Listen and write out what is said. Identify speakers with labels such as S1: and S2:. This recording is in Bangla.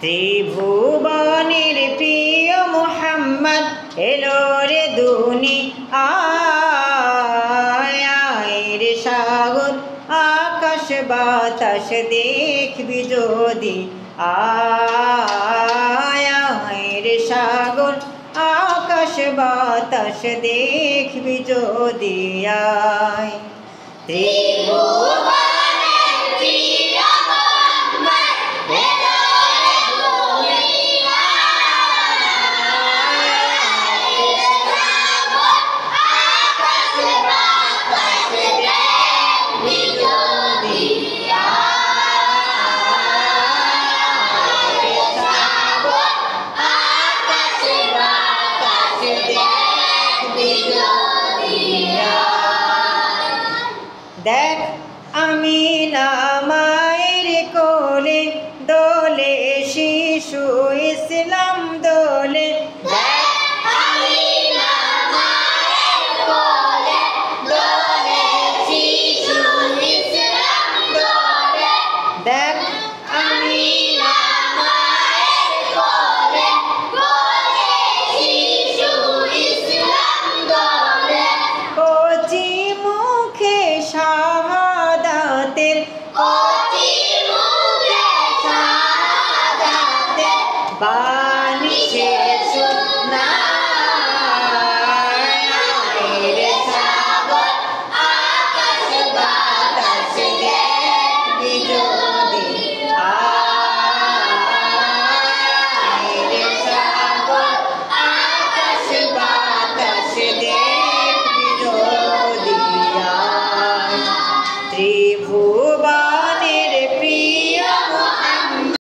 S1: ত্রিভুবনের প্রিয় মুহাম্মদ এলো রে দুনিয়ায় রে সাগর আকাশ বাতাস দেখবি যদি আয় রে সাগর আকাশ বাতাস দেখবি যদি আয়। ত্রিভুবনের প্রিয় মুহাম্মদ এলো রে দুনিয়ায় রে সাগর আকাশ বাতাস দেখবি যদি আয় রে সাগর আকাশ বাতাস দেখবি যদি আয়। দেখ আমিনা মায়ের কোলে দোলে শিশু ইসলাম দোলে। দেখ আমিনা মায়ের কোলে দোলে শিশু ইসলাম দোলে। দেখ আমিনা মায়ের কোলে দোলে শিশু ইসলাম দোলে। কচি মুখে শাহাদাতের কচি মুখে শাহাদাতের